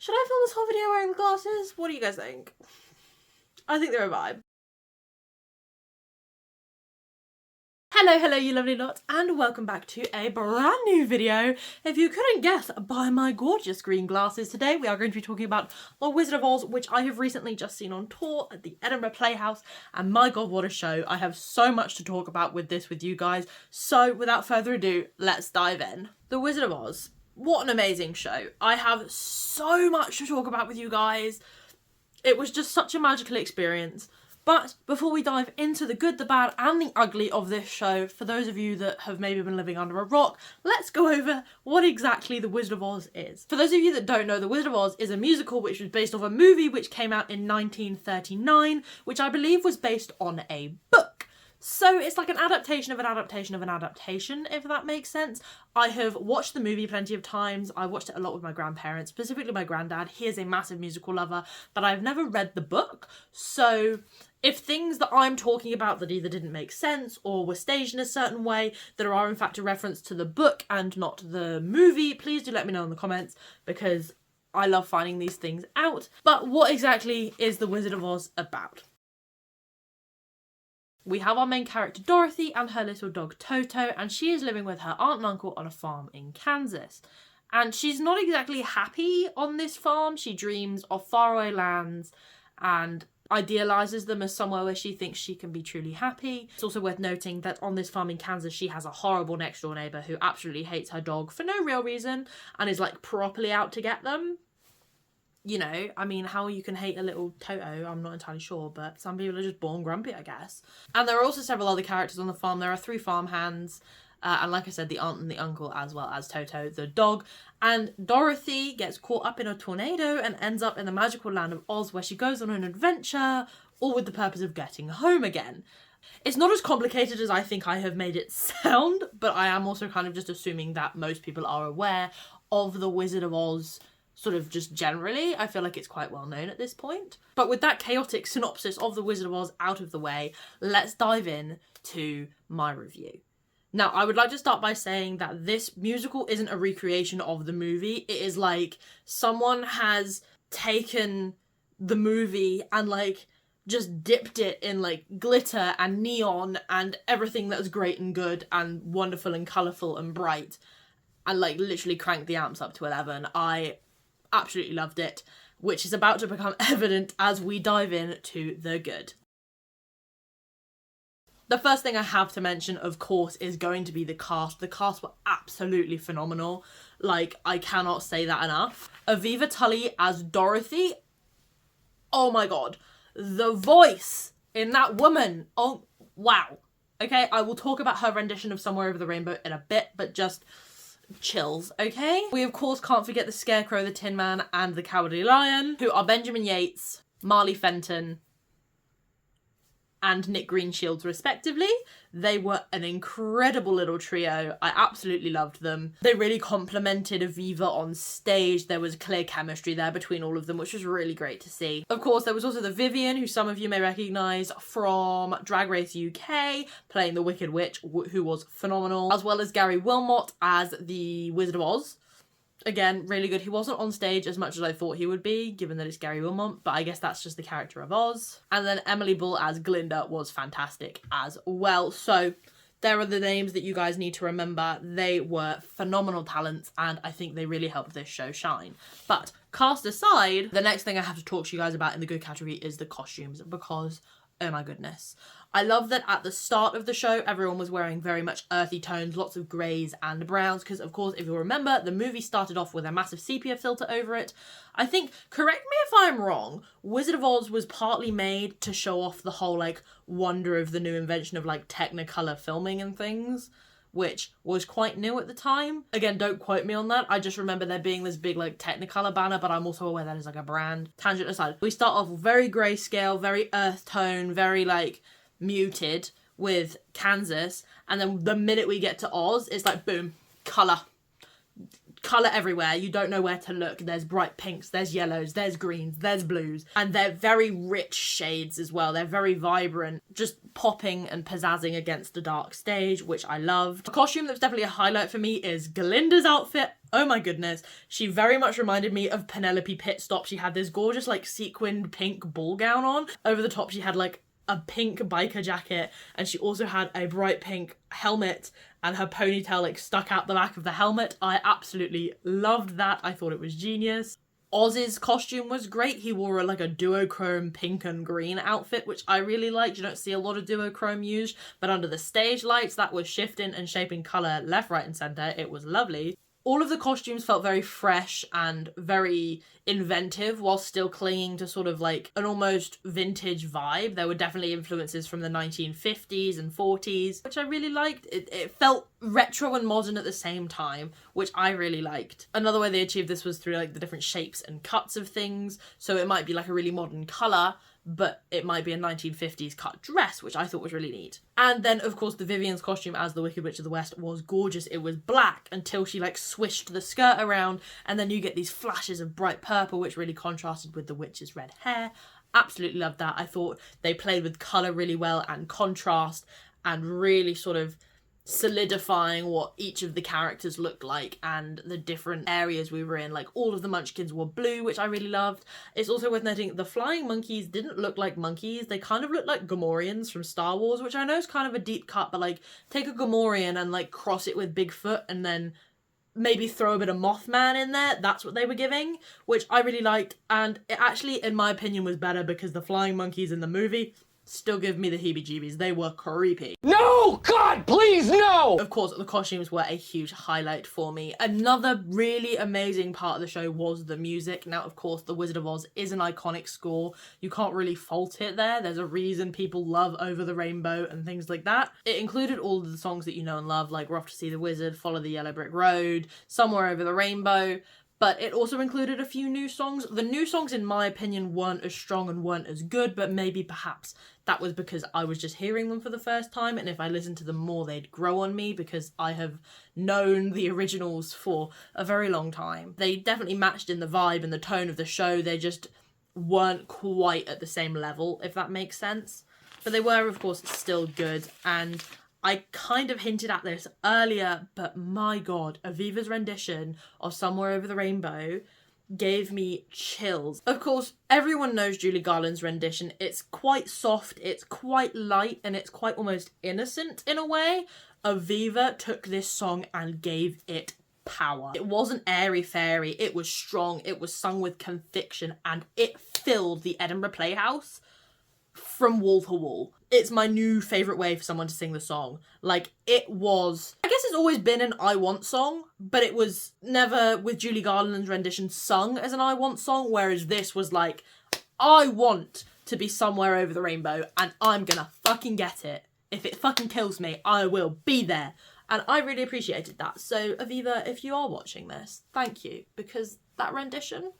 Should I film this whole video wearing glasses? What do you guys think? I think they're a vibe. Hello you lovely lot, and welcome back to a brand new video. If you couldn't guess by my gorgeous green glasses, today we are going to be talking about The Wizard of Oz, which I have recently just seen on tour at the Edinburgh Playhouse, and my god, what a show. I have so much to talk about with you guys, so without further ado, let's dive in. The Wizard of Oz. What an amazing show. I have so much to talk about with you guys. It was just such a magical experience. But before we dive into the good, the bad, and the ugly of this show, for those of you that have maybe been living under a rock, let's go over what exactly The Wizard of Oz is. For those of you that don't know, The Wizard of Oz is a musical which was based off a movie which came out in 1939, which I believe was based on a book. So it's like an adaptation of an adaptation of an adaptation, if that makes sense. I have watched the movie plenty of times. I watched it a lot with my grandparents, specifically my granddad. He is a massive musical lover, but I've never read the book. So if things that I'm talking about that either didn't make sense or were staged in a certain way that are in fact a reference to the book and not the movie, please do let me know in the comments, because I love finding these things out. But what exactly is The Wizard of Oz about? We have our main character Dorothy and her little dog Toto, and she is living with her aunt and uncle on a farm in Kansas. And she's not exactly happy on this farm. She dreams of faraway lands and idealises them as somewhere where she thinks she can be truly happy. It's also worth noting that on this farm in Kansas, she has a horrible next door neighbour who absolutely hates her dog for no real reason and is like properly out to get them. You know, I mean, how you can hate a little Toto, I'm not entirely sure, but some people are just born grumpy, I guess. And there are also several other characters on the farm. There are 3 farmhands, and like I said, the aunt and the uncle, as well as Toto, the dog. And Dorothy gets caught up in a tornado and ends up in the magical land of Oz, where she goes on an adventure, all with the purpose of getting home again. It's not as complicated as I think I have made it sound, but I am also kind of just assuming that most people are aware of the Wizard of Oz sort of just generally. I feel like it's quite well known at this point. But with that chaotic synopsis of The Wizard of Oz out of the way, let's dive in to my review. Now, I would like to start by saying that this musical isn't a recreation of the movie. It is like someone has taken the movie and like just dipped it in like glitter and neon and everything that's great and good and wonderful and colourful and bright, and like literally cranked the amps up to 11. I absolutely loved it, which is about to become evident as we dive in to the good. The first thing I have to mention, of course, is going to be the cast. The cast were absolutely phenomenal. Like, I cannot say that enough. Aviva Tully as Dorothy. Oh my god. The voice in that woman. Oh, wow. Okay, I will talk about her rendition of Somewhere Over the Rainbow in a bit, but just chills, okay? We of course can't forget the Scarecrow, the Tin Man, and the Cowardly Lion, who are Benjamin Yates, Marley Fenton, and Nick Greenshields respectively. They were an incredible little trio. I absolutely loved them. They really complemented Aviva on stage. There was clear chemistry there between all of them, which was really great to see. Of course, there was also the Vivian, who some of you may recognise from Drag Race UK, playing the Wicked Witch, who was phenomenal, as well as Gary Wilmot as the Wizard of Oz. Again, really good. He wasn't on stage as much as I thought he would be, given that it's Gary Wilmot, but I guess that's just the character of Oz. And then Emily Bull as Glinda was fantastic as well. So there are the names that you guys need to remember. They were phenomenal talents, and I think they really helped this show shine. But cast aside, the next thing I have to talk to you guys about in the good category is the costumes, because oh my goodness. I love that at the start of the show, everyone was wearing very much earthy tones, lots of greys and browns, because of course, if you'll remember, the movie started off with a massive sepia filter over it. I think, correct me if I'm wrong, Wizard of Oz was partly made to show off the whole, like, wonder of the new invention of, like, Technicolor filming and things, which was quite new at the time. Again, don't quote me on that. I just remember there being this big, like, Technicolor banner, but I'm also aware that is, like, a brand. Tangent aside. We start off very grayscale, very earth tone, very, like, muted with Kansas, and then the minute we get to Oz, it's like, boom, colour. colour everywhere. You don't know where to look. There's bright pinks, there's yellows, there's greens, there's blues, and they're very rich shades as well. They're very vibrant, just popping and pizzazzing against the dark stage, which I loved. A costume that's definitely a highlight for me is Galinda's outfit. Oh my goodness. She very much reminded me of Penelope Pitstop. She had this gorgeous like sequined pink ball gown on. Over the top she had like a pink biker jacket, and she also had a bright pink helmet, and her ponytail like stuck out the back of the helmet. I absolutely loved that. I thought it was genius. Oz's costume was great. He wore like a duochrome pink and green outfit, which I really liked. You don't see a lot of duochrome used, but under the stage lights that was shifting and shaping colour left, right and centre. It was lovely. All of the costumes felt very fresh and very inventive while still clinging to sort of like an almost vintage vibe. There were definitely influences from the 1950s and 40s, which I really liked. It felt retro and modern at the same time, which I really liked. Another way they achieved this was through like the different shapes and cuts of things. So it might be like a really modern colour, but it might be a 1950s cut dress, which I thought was really neat. And then, of course, the Vivien's costume as the Wicked Witch of the West was gorgeous. It was black until she, like, swished the skirt around, and then you get these flashes of bright purple, which really contrasted with the witch's red hair. Absolutely loved that. I thought they played with colour really well and contrast, and really sort of solidifying what each of the characters looked like and the different areas we were in. Like, all of the Munchkins were blue, which I really loved. It's also worth noting the flying monkeys didn't look like monkeys. They kind of looked like Gamorreans from Star Wars, which I know is kind of a deep cut, but like, take a Gamorrean and like cross it with Bigfoot and then maybe throw a bit of Mothman in there. That's what they were giving, which I really liked. And it actually, in my opinion, was better because the flying monkeys in the movie still give me the heebie-jeebies. They were creepy. No! God, please, no! Of course, the costumes were a huge highlight for me. Another really amazing part of the show was the music. Now, of course, The Wizard of Oz is an iconic score. You can't really fault it there. There's a reason people love Over the Rainbow and things like that. It included all of the songs that you know and love, like We're Off to See the Wizard, Follow the Yellow Brick Road, Somewhere Over the Rainbow. But it also included a few new songs. The new songs, in my opinion, weren't as strong and weren't as good, but maybe perhaps that was because I was just hearing them for the first time, and if I listened to them more, they'd grow on me because I have known the originals for a very long time. They definitely matched in the vibe and the tone of the show. They just weren't quite at the same level, if that makes sense. But they were, of course, still good, and I kind of hinted at this earlier, but my god, Aviva's rendition of Somewhere Over the Rainbow gave me chills. Of course, everyone knows Julie Garland's rendition. It's quite soft, it's quite light, and it's quite almost innocent in a way. Aviva took this song and gave it power. It wasn't airy-fairy, it was strong, it was sung with conviction, and it filled the Edinburgh Playhouse from wall to wall. It's my new favourite way for someone to sing the song. Like, it was, I guess it's always been an I Want song, but it was never, with Julie Garland's rendition, sung as an I Want song, whereas this was like, I want to be somewhere over the rainbow, and I'm gonna fucking get it. If it fucking kills me, I will be there. And I really appreciated that. So, Aviva, if you are watching this, thank you, because that rendition,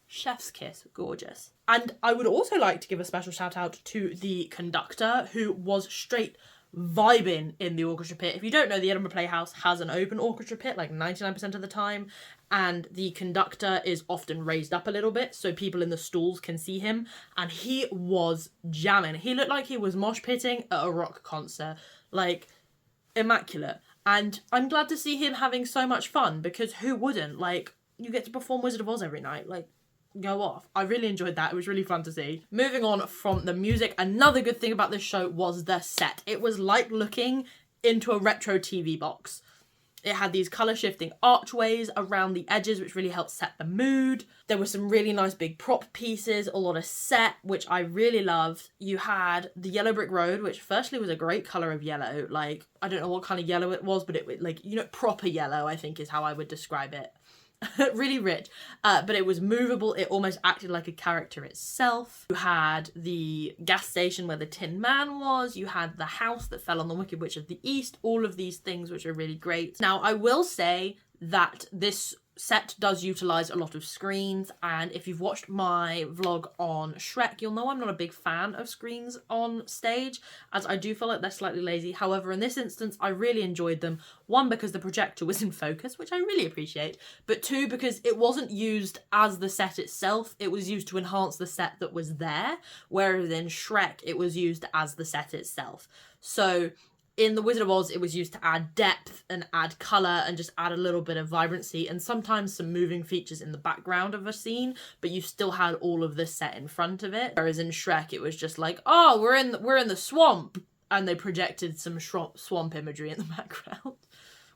chef's kiss, gorgeous. And I would also like to give a special shout out to the conductor, who was straight vibing in the orchestra pit. If you don't know, the Edinburgh Playhouse has an open orchestra pit like 99% of the time, and the conductor is often raised up a little bit so people in the stalls can see him, and he was jamming. He looked like he was mosh pitting at a rock concert, like immaculate. And I'm glad to see him having so much fun, because who wouldn't? Like, you get to perform Wizard of Oz every night, like, go off. I really enjoyed that. It was really fun to see. Moving on from the music, another good thing about this show was the set. It was like looking into a retro TV box. It had these colour shifting archways around the edges, which really helped set the mood. There were some really nice big prop pieces, a lot of set, which I really loved. You had the Yellow Brick Road, which firstly was a great colour of yellow. Like, I don't know what kind of yellow it was, but it, like, you know, proper yellow, I think is how I would describe it. Really rich, but it was movable. It almost acted like a character itself. You had the gas station where the Tin Man was. You had the house that fell on the Wicked Witch of the East. All of these things which are really great. Now, I will say that this set does utilize a lot of screens, and if you've watched my vlog on Shrek, you'll know I'm not a big fan of screens on stage, as I do feel like they're slightly lazy. However, in this instance, I really enjoyed them. One, because the projector was in focus, which I really appreciate, but two, because it wasn't used as the set itself, it was used to enhance the set that was there, whereas in Shrek, it was used as the set itself. So in The Wizard of Oz, it was used to add depth and add colour and just add a little bit of vibrancy and sometimes some moving features in the background of a scene, but you still had all of this set in front of it. Whereas in Shrek, it was just like, oh, we're in the swamp, and they projected some swamp imagery in the background,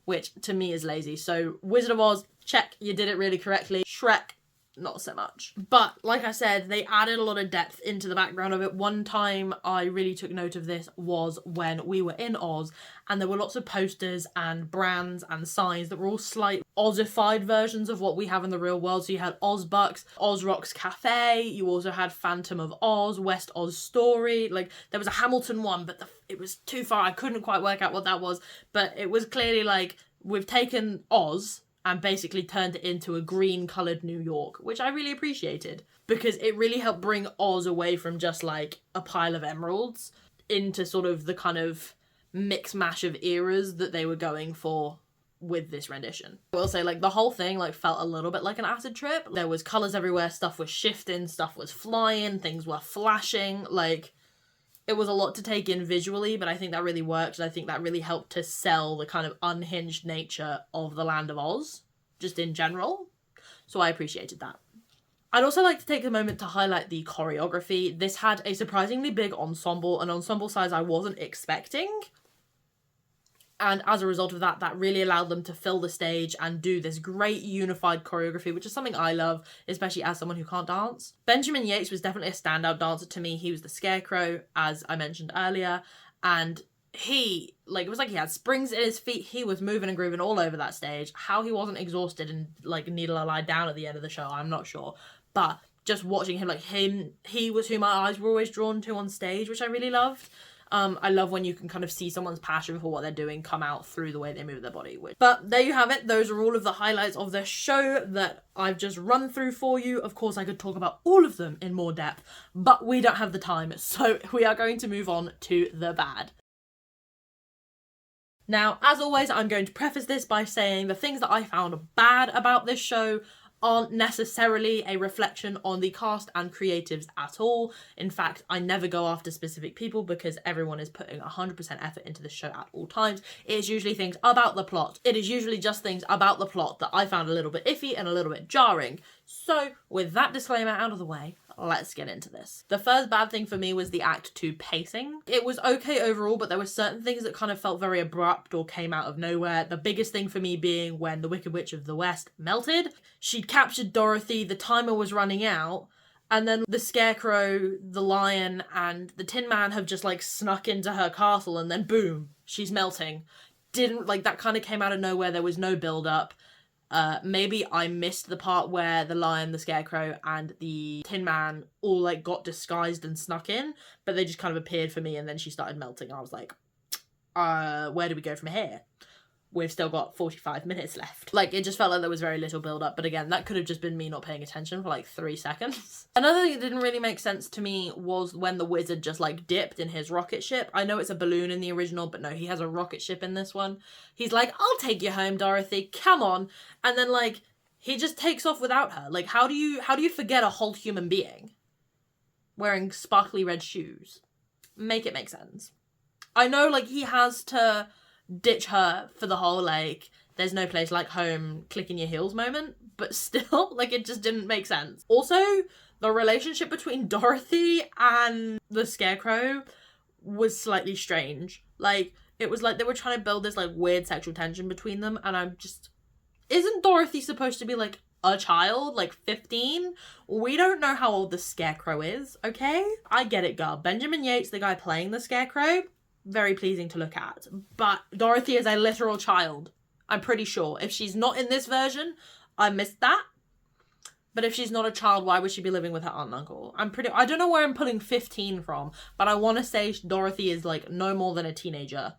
which to me is lazy. So Wizard of Oz, check, you did it really correctly. Shrek, not so much. But like I said, they added a lot of depth into the background of it. One time I really took note of this was when we were in Oz, and there were lots of posters and brands and signs that were all slight Ozified versions of what we have in the real world. So you had Ozbucks, Oz Rocks Cafe, you also had Phantom of Oz, West Oz Story, like there was a Hamilton one, but it was too far. I couldn't quite work out what that was, but it was clearly like, we've taken Oz and basically turned it into a green-coloured New York, which I really appreciated, because it really helped bring Oz away from just, like, a pile of emeralds into sort of the kind of mix-mash of eras that they were going for with this rendition. I will say, like, the whole thing, like, felt a little bit like an acid trip. There was colours everywhere, stuff was shifting, stuff was flying, things were flashing, like, it was a lot to take in visually, but I think that really worked, and I think that really helped to sell the kind of unhinged nature of the Land of Oz, just in general. So I appreciated that. I'd also like to take a moment to highlight the choreography. This had a surprisingly big ensemble, an ensemble size I wasn't expecting. And as a result of that, that really allowed them to fill the stage and do this great unified choreography, which is something I love, especially as someone who can't dance. Benjamin Yates was definitely a standout dancer to me. He was the Scarecrow, as I mentioned earlier, and he, like, it was like he had springs in his feet. He was moving and grooving all over that stage. How he wasn't exhausted and, like, needed to lie down at the end of the show, I'm not sure. But just watching him, he was who my eyes were always drawn to on stage, which I really loved. I love when you can kind of see someone's passion for what they're doing come out through the way they move their body. But there you have it. Those are all of the highlights of the show that I've just run through for you. Of course, I could talk about all of them in more depth, but we don't have the time. So we are going to move on to the bad. Now, as always, I'm going to preface this by saying the things that I found bad about this show aren't necessarily a reflection on the cast and creatives at all. In fact, I never go after specific people because everyone is putting 100% effort into the show at all times. It is usually things about the plot. It is usually just things about the plot that I found a little bit iffy and a little bit jarring. So, with that disclaimer out of the way, let's get into this. The first bad thing for me was the Act 2 pacing. It was okay overall, but there were certain things that kind of felt very abrupt or came out of nowhere. The biggest thing for me being when the Wicked Witch of the West melted. She'd captured Dorothy, the timer was running out, and then the Scarecrow, the Lion, and the Tin Man have just, like, snuck into her castle, and then boom, she's melting. That kind of came out of nowhere. There was no build-up. Maybe I missed the part where the Lion, the Scarecrow, and the Tin Man all, like, got disguised and snuck in, but they just kind of appeared for me, and then she started melting. I was like, where do we go from here? We've still got 45 minutes left. Like, it just felt like there was very little build-up, but again, that could have just been me not paying attention for, like, 3 seconds. Another thing that didn't really make sense to me was when the wizard just, like, dipped in his rocket ship. I know it's a balloon in the original, but no, he has a rocket ship in this one. He's like, I'll take you home, Dorothy, come on. And then, like, he just takes off without her. Like, how do you forget a whole human being wearing sparkly red shoes? Make it make sense. I know, like, he has to ditch her for the whole, like, there's no place like home, click in your heels moment, but still, like, it just didn't make sense. Also, the relationship between Dorothy and the Scarecrow was slightly strange. Like, it was like they were trying to build this, like, weird sexual tension between them, and I'm just... Isn't Dorothy supposed to be, like, a child, like 15? We don't know how old the Scarecrow is, okay? I get it, girl. Benjamin Yates, the guy playing the Scarecrow, very pleasing to look at. But Dorothy is a literal child, I'm pretty sure. If she's not in this version, I missed that. But if she's not a child, why would she be living with her aunt and uncle? I don't know where I'm putting 15 from, but I want to say Dorothy is, like, no more than a teenager.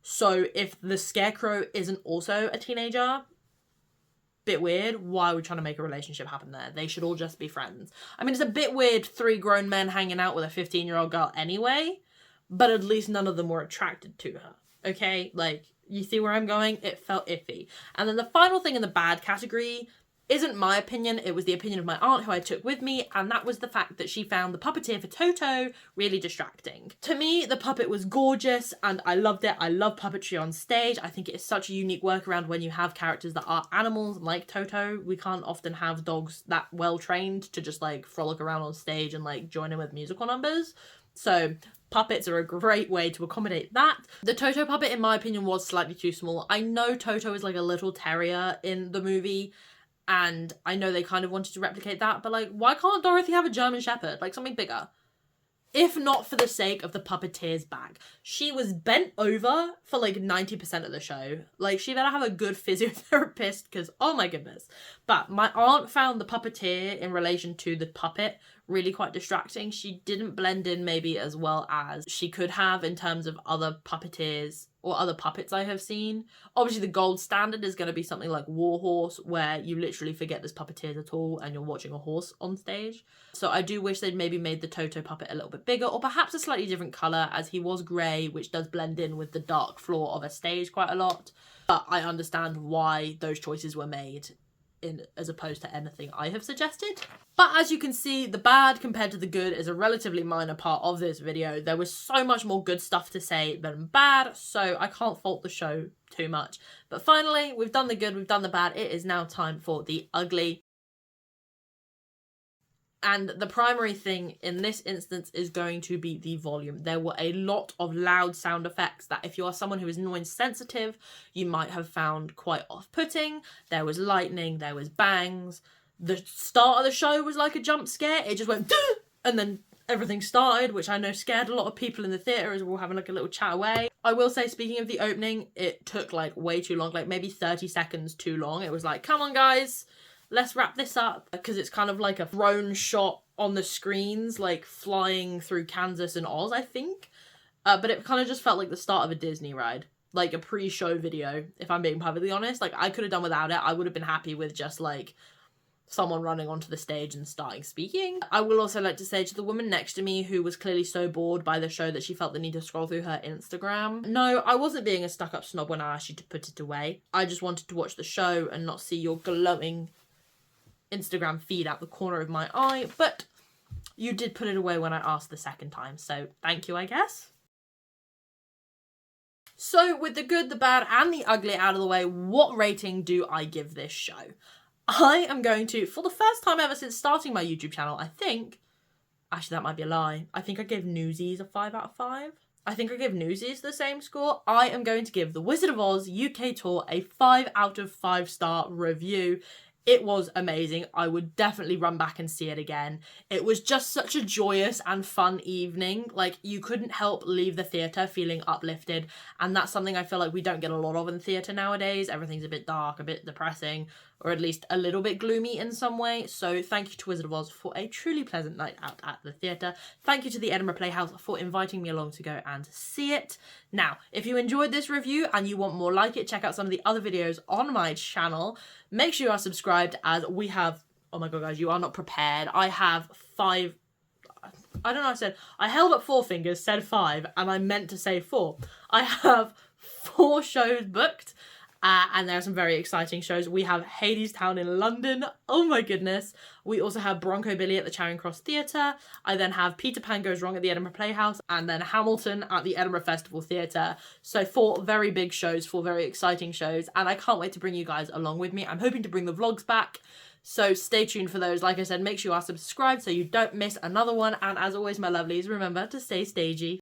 So if the Scarecrow isn't also a teenager, bit weird. Why are we trying to make a relationship happen there? They should all just be friends. I mean, it's a bit weird 3 grown men hanging out with a 15-year-old girl anyway, but at least none of them were attracted to her. Okay? Like, you see where I'm going? It felt iffy. And then the final thing in the bad category isn't my opinion, it was the opinion of my aunt who I took with me, and that was the fact that she found the puppeteer for Toto really distracting. To me, the puppet was gorgeous and I loved it. I love puppetry on stage. I think it is such a unique workaround when you have characters that are animals like Toto. We can't often have dogs that well trained to just like frolic around on stage and like join in with musical numbers. So puppets are a great way to accommodate that. The Toto puppet, in my opinion, was slightly too small. I know Toto is like a little terrier in the movie, and I know they kind of wanted to replicate that, but like, why can't Dorothy have a German Shepherd? Like, something bigger. If not for the sake of the puppeteer's bag. She was bent over for like 90% of the show. Like, she better have a good physiotherapist, because oh my goodness. But my aunt found the puppeteer in relation to the puppet really quite distracting. She didn't blend in maybe as well as she could have in terms of other puppeteers or other puppets I have seen. Obviously, the gold standard is going to be something like Warhorse, where you literally forget there's puppeteers at all and you're watching a horse on stage. So I do wish they'd maybe made the Toto puppet a little bit bigger, or perhaps a slightly different colour, as he was grey, which does blend in with the dark floor of a stage quite a lot. But I understand why those choices were made, as opposed to anything I have suggested. But as you can see, the bad compared to the good is a relatively minor part of this video. There was so much more good stuff to say than bad, so I can't fault the show too much. But finally, we've done the good, we've done the bad. It is now time for the ugly. And the primary thing in this instance is going to be the volume. There were a lot of loud sound effects that, if you are someone who is noise sensitive, you might have found quite off-putting. There was lightning, there was bangs. The start of the show was like a jump scare. It just went, duh! And then everything started, which I know scared a lot of people in the theatre as we were having like a little chat away. I will say, speaking of the opening, it took like way too long, like maybe 30 seconds too long. It was like, come on guys, let's wrap this up, because it's kind of like a drone shot on the screens, like flying through Kansas and Oz, I think. But it kind of just felt like the start of a Disney ride, like a pre-show video, if I'm being perfectly honest. Like, I could have done without it. I would have been happy with just like someone running onto the stage and starting speaking. I will also like to say to the woman next to me who was clearly so bored by the show that she felt the need to scroll through her Instagram. No, I wasn't being a stuck-up snob when I asked you to put it away. I just wanted to watch the show and not see your glowing Instagram feed out the corner of my eye, but you did put it away when I asked the second time, so thank you, I guess. So with the good, the bad, and the ugly out of the way, what rating do I give this show? I am going to, for the first time ever since starting my YouTube channel, I think, actually that might be a lie, I think I gave Newsies a 5 out of 5. I think I gave Newsies the same score. I am going to give The Wizard of Oz UK Tour a 5 out of 5 star review. It was amazing. I would definitely run back and see it again. It was just such a joyous and fun evening. Like, you couldn't help leave the theatre feeling uplifted, and that's something I feel like we don't get a lot of in theatre nowadays. Everything's a bit dark, a bit depressing, or at least a little bit gloomy in some way. So thank you to Wizard of Oz for a truly pleasant night out at the theatre. Thank you to the Edinburgh Playhouse for inviting me along to go and see it. Now, if you enjoyed this review and you want more like it, check out some of the other videos on my channel. Make sure you are subscribed, as we have, oh my god guys, you are not prepared. I have 5, I don't know, I held up 4 fingers, said 5, and I meant to say 4. I have 4 shows booked. And there are some very exciting shows. We have Hadestown in London. Oh my goodness. We also have Bronco Billy at the Charing Cross Theatre. I then have Peter Pan Goes Wrong at the Edinburgh Playhouse. And then Hamilton at the Edinburgh Festival Theatre. So 4 very big shows, 4 very exciting shows. And I can't wait to bring you guys along with me. I'm hoping to bring the vlogs back. So stay tuned for those. Like I said, make sure you are subscribed so you don't miss another one. And as always, my lovelies, remember to stay stagey.